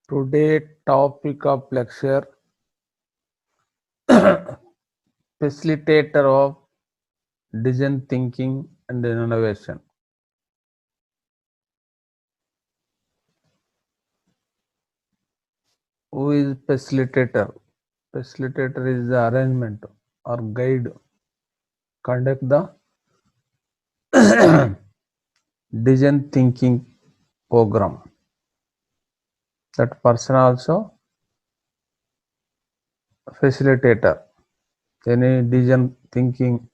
Today topic of lecture facilitator of design thinking and innovation. Who is facilitator? Facilitator is the arrangement or guide conduct the design thinking program. That person also facilitator. Any design thinking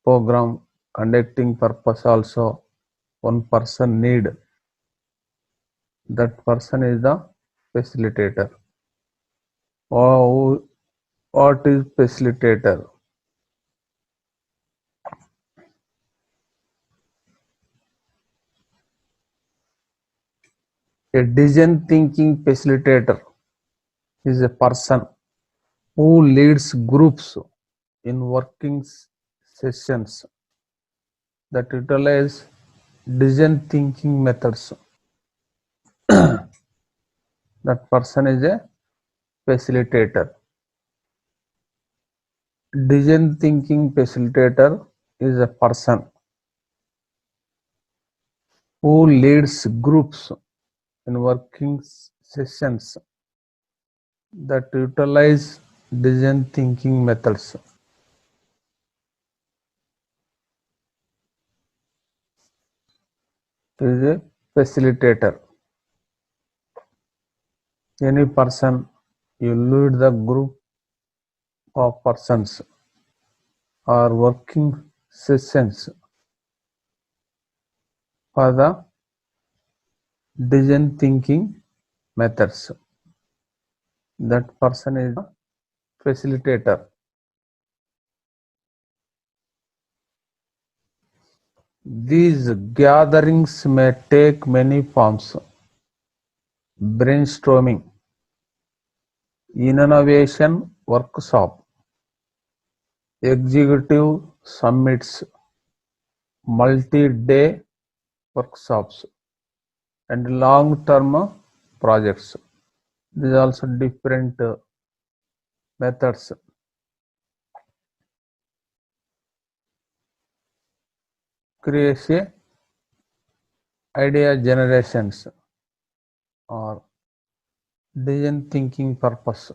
program conducting purpose also one person need. That person is the facilitator. Or what is facilitator? A design thinking facilitator is a person who leads groups in working sessions that utilize design thinking methods. That person is a facilitator. Design thinking facilitator is a person who leads groups in working sessions that utilize design thinking methods. Is a facilitator. Any person, you lead the group of persons or working sessions for the design thinking methods. That person is a facilitator. These gatherings may take many forms: brainstorming, innovation workshop, executive summits, multi-day workshops, and long-term projects. These are also different methods. Create idea generations or design thinking purpose.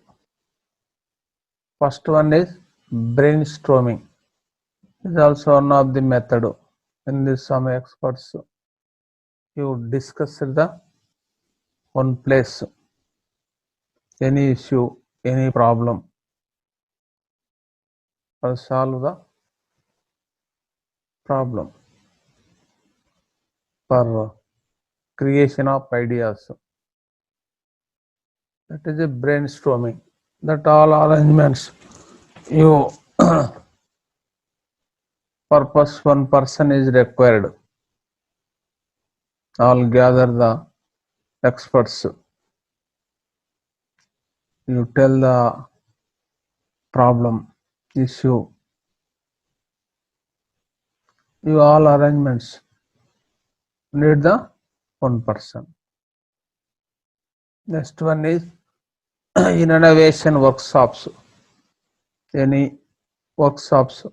First one is brainstorming. Is also one of the method. In this, some experts you discuss the one place, any issue, any problem, or solve the problem for creation of ideas. That is a brainstorming. That all arrangements you purpose one person is required. All gather the experts. You tell the problem, issue. You all arrangements need the one person. Next one is innovation workshops. Any workshops,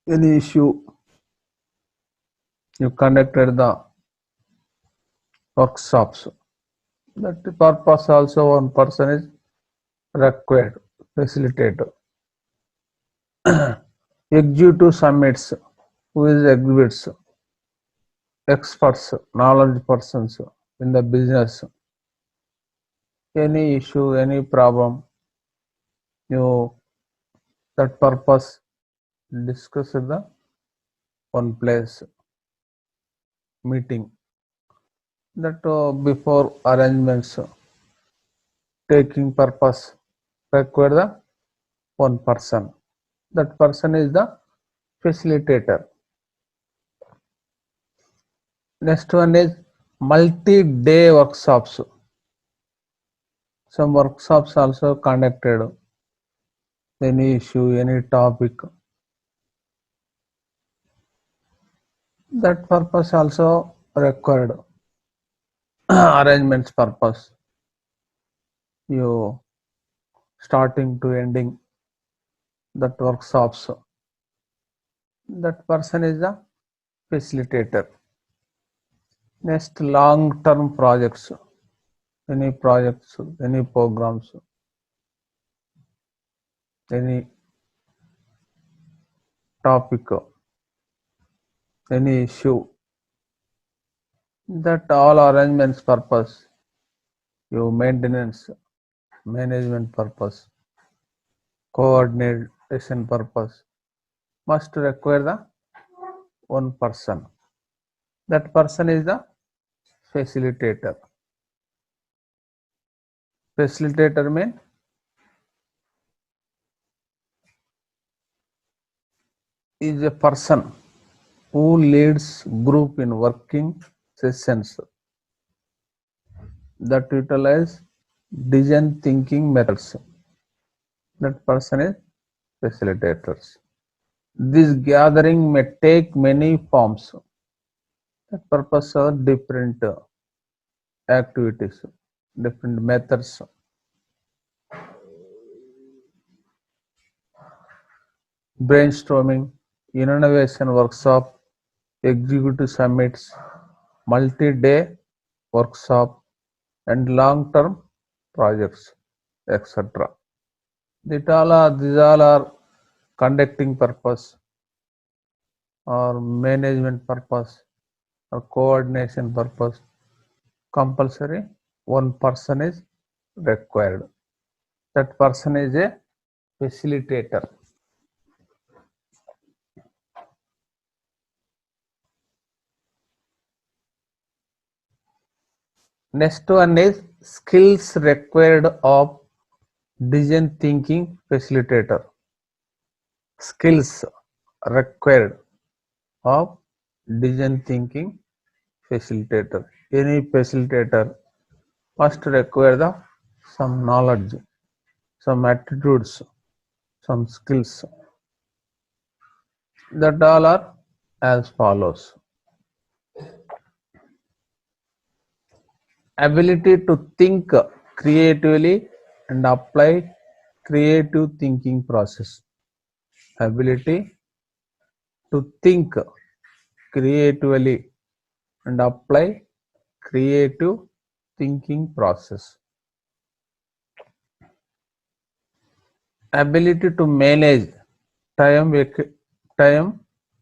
any issue, you conducted the workshops. That purpose also one person is required, facilitator. Executive summits, who is exhibits, experts, knowledge persons in the business. Any issue, any problem, you that purpose discuss in the one place meeting. That before arrangements taking purpose require the one person. That person is the facilitator. Next one is multi-day workshops. Some workshops also conducted. Any issue, any topic. That purpose also required. arrangements purpose, you starting to ending that workshops, that person is the facilitator. Next, long term projects, any projects, any programs, any topic, any issue, that all arrangements purpose, your maintenance, management purpose, coordination purpose must require the one person. That person is the facilitator. Facilitator means is a person who leads group in working sessions that utilize design thinking methods. That person is facilitators. This gathering may take many forms. The purpose of different activities, different methods. Brainstorming, innovation workshop, executive summits, multi-day workshop, and long-term projects, etc. These all are conducting purpose or management purpose or coordination purpose. Compulsory one person is required. That person is a facilitator. Next one is skills required of design thinking facilitator. Skills required of design thinking facilitator. Any facilitator must require some knowledge, some attitudes, some skills. That all are as follows. Ability to think creatively and apply creative thinking process. Ability to think creatively and apply creative thinking process. Ability to manage time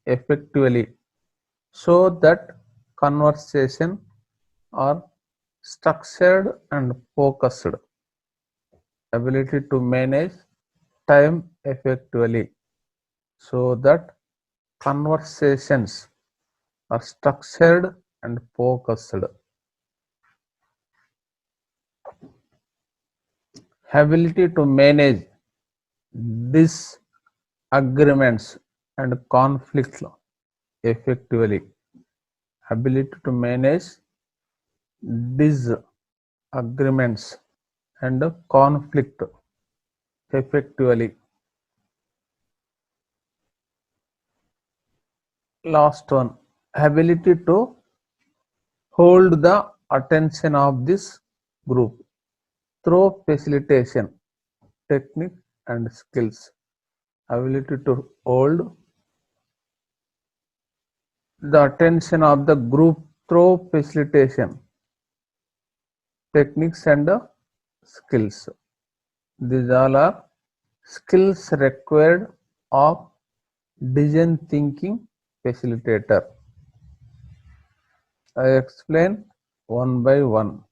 effectively so that conversation are structured and focused. Ability to manage time effectively so that conversations are structured and focused. Ability to manage disagreements and conflicts effectively. Ability to manage disagreements and conflict effectively. Last one, ability to hold the attention of this group through facilitation technique and skills. Ability to hold the attention of the group through facilitation techniques and skills. These all are skills required of design thinking facilitator. I explain one by one.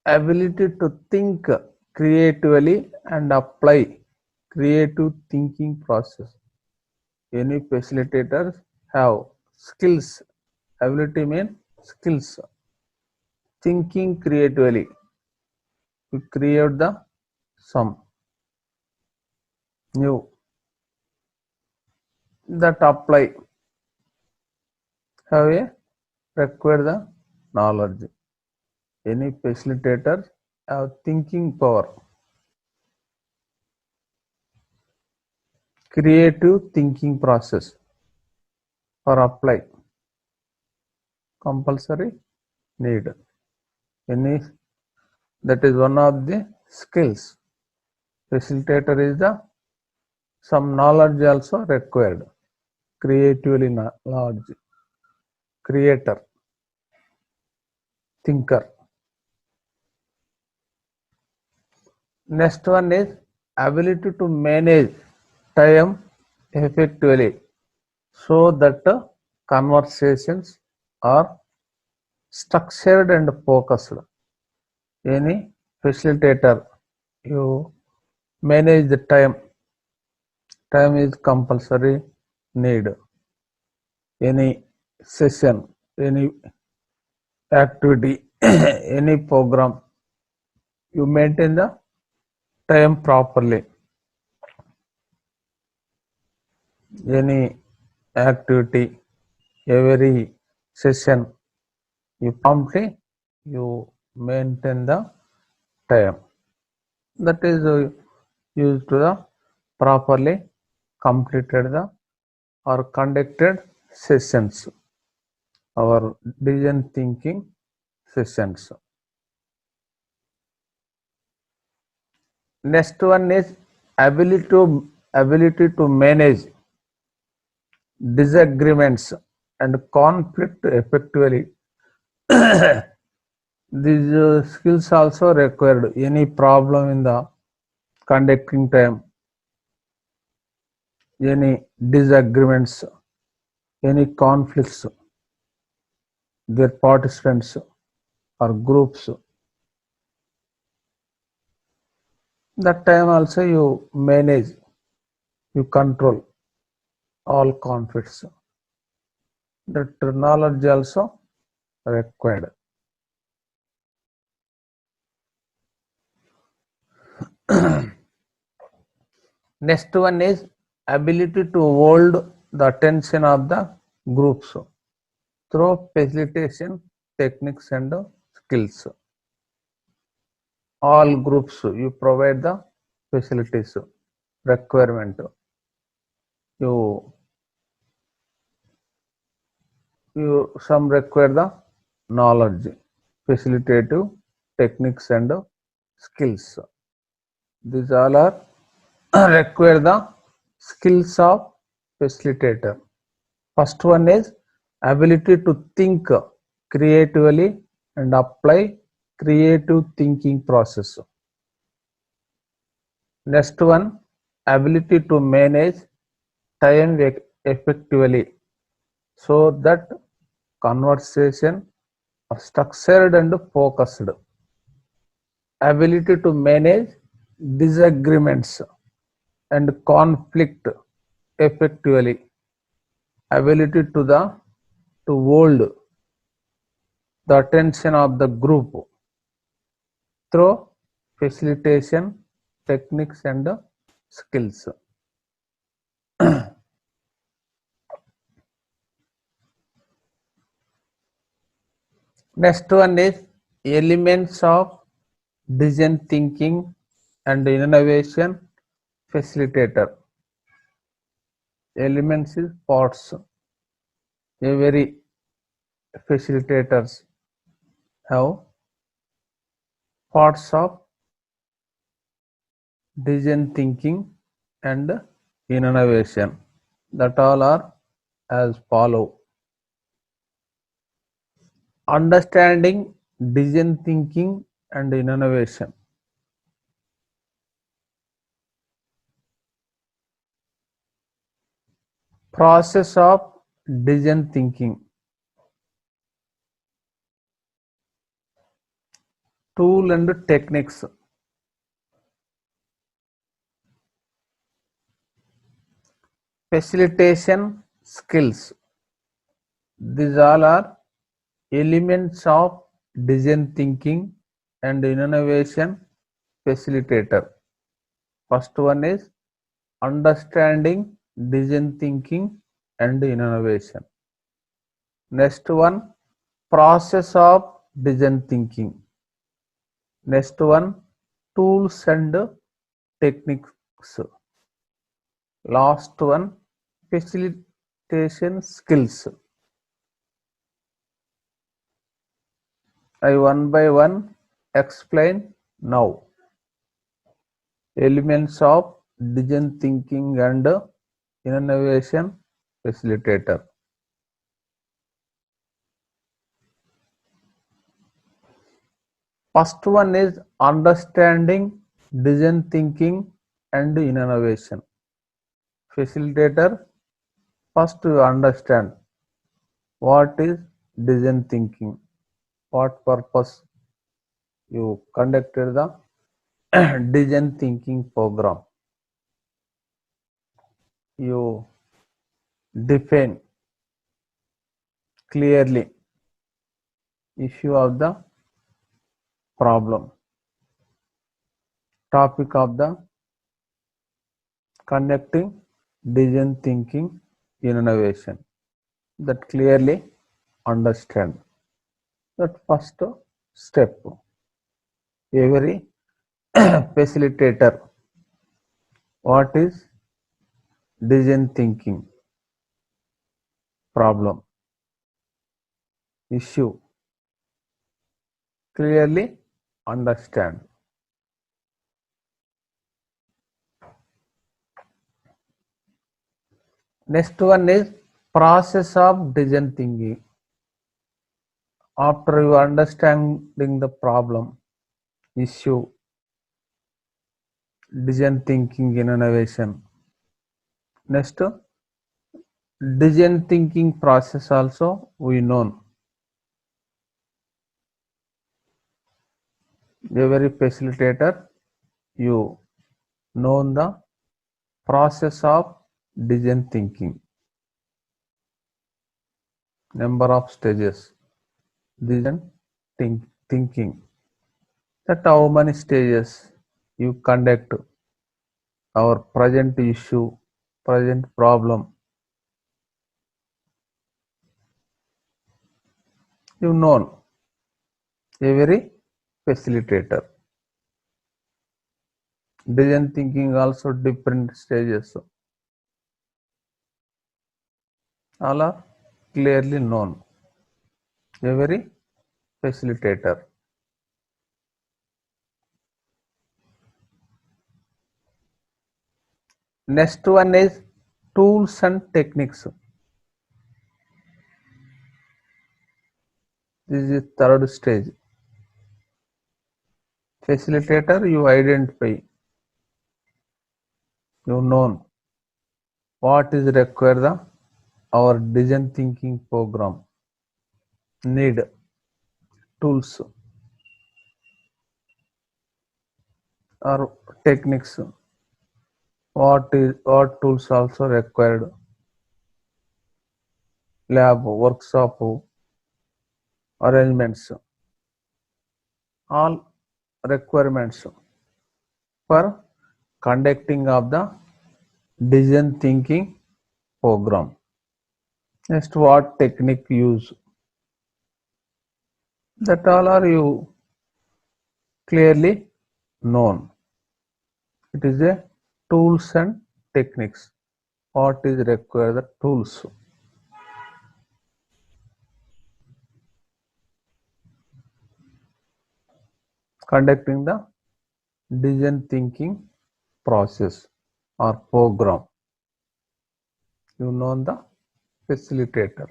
Ability to think creatively and apply creative thinking process. Any facilitators have skills. Ability means skills. Thinking creatively to create the some new that apply have a require the knowledge. Any facilitator have thinking power. Creative thinking process. or apply, compulsory need. Any, that is one of the skills. Facilitator is the some knowledge also required. Creatively knowledge, creator, thinker. Next one is ability to manage time effectively so that conversations are structured and focused. Any facilitator, you manage the time. Time is compulsory need. Any session, any activity, any program, you maintain the time properly. Any activity, every session, you promptly you maintain the time. That is used to the properly completed the or conducted sessions, our decision thinking sessions. Next one is ability to manage disagreements and conflict effectively. These skills also required. Any problem in the conducting time, any disagreements, any conflicts, their participants or groups, that time also you manage, you control all conflicts. That knowledge also required. Next one is ability to hold the attention of the groups through facilitation techniques and skills. All groups you provide the facilities requirement. You some require the knowledge, facilitative techniques and skills. These all are require the skills of facilitator. First one is ability to think creatively and apply creative thinking process. Next one, ability to manage time effectively so that conversation are structured and focused. Ability to manage disagreements and conflict effectively. Ability to hold the attention of the group through facilitation techniques and skills. Next one is elements of decision thinking and innovation facilitator. Elements is parts. Every facilitators have parts of decision thinking and innovation. That all are as follow. Understanding decision thinking and innovation. Process of decision thinking. Tool and techniques. Facilitation skills. These all are elements of decision thinking and innovation facilitator. First one is understanding decision thinking and innovation. Next one, process of decision thinking. Next one, tools and techniques. Last one, facilitation skills. I one by one explain now. Elements of design thinking and innovation facilitator. First one is understanding design thinking and innovation. Facilitator, first you understand what is design thinking, what purpose you conducted the design thinking program. You define clearly issue of the problem, topic of the conducting design thinking innovation, that clearly understand. That first step. Every facilitator, what is design thinking, problem, issue, clearly understand. Next one is process of design thinking. After you understanding the problem, issue, design thinking innovation, next design thinking process also we know. Every facilitator, you know the process of design thinking, number of stages, design thinking, that how many stages you conduct our present issue, present problem, you know every facilitator. Design thinking also different stages, all are clearly known, every facilitator. Next one is tools and techniques. This is third stage. Facilitator, you identify, you know what is required the our design thinking program, need tools or techniques, what tools also required, lab, workshop, arrangements, all requirements for conducting of the design thinking program. Next, what technique use, that all are you clearly known. It is a tools and techniques, what is required the tools. Conducting the design thinking process or program, you know the facilitator.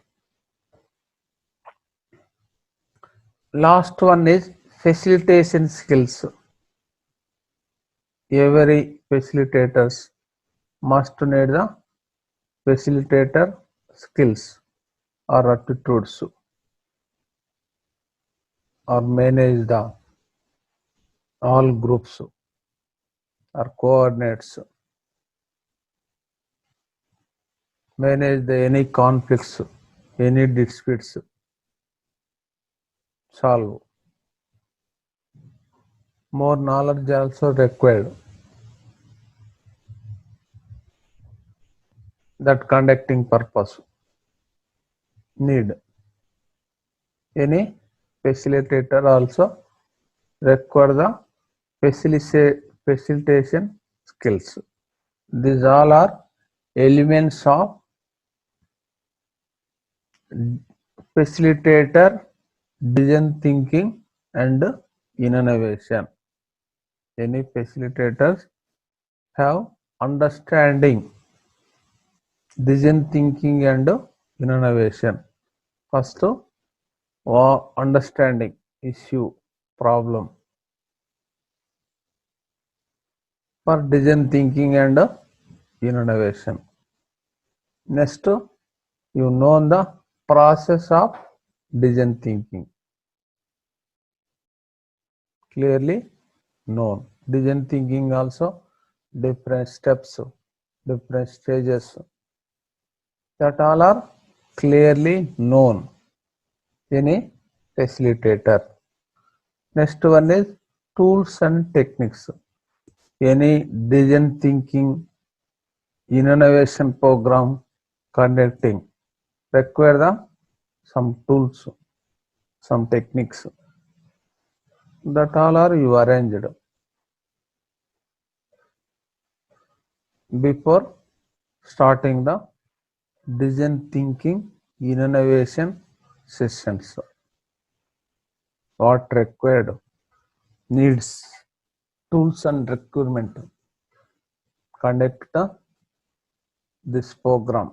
Last one is facilitation skills. Every facilitators must need the facilitator skills or attitudes, or manage the all groups or coordinates, manage the any conflicts, any disputes, solve. More knowledge also required, that conducting purpose, need. Any facilitator also require the facilitation skills. These all are elements of facilitator, decision thinking and innovation. Any facilitators have understanding, decision thinking and innovation. First, understanding issue, problem for decision thinking and innovation. Next, you know the process of decision thinking. Clearly known. Decision thinking also different steps, different stages that all are clearly known in a facilitator. Next one is tools and techniques. Any decision thinking innovation program conducting require the some tools, some techniques that all are you arranged before starting the decision thinking innovation sessions. What required, needs, tools and requirement conduct this program.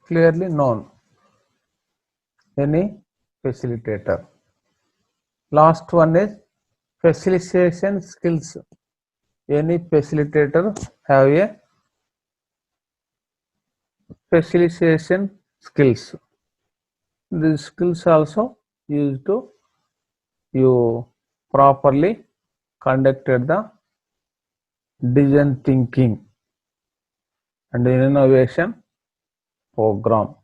Clearly known any facilitator. Last one is facilitation skills. Any facilitator have a facilitation skills. These skills also used to you properly conducted the decision thinking and innovation program,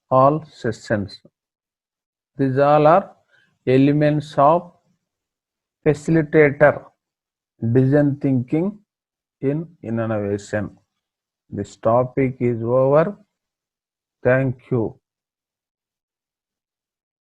all sessions. These all are elements of facilitator decision thinking in innovation. This topic is over. Thank you.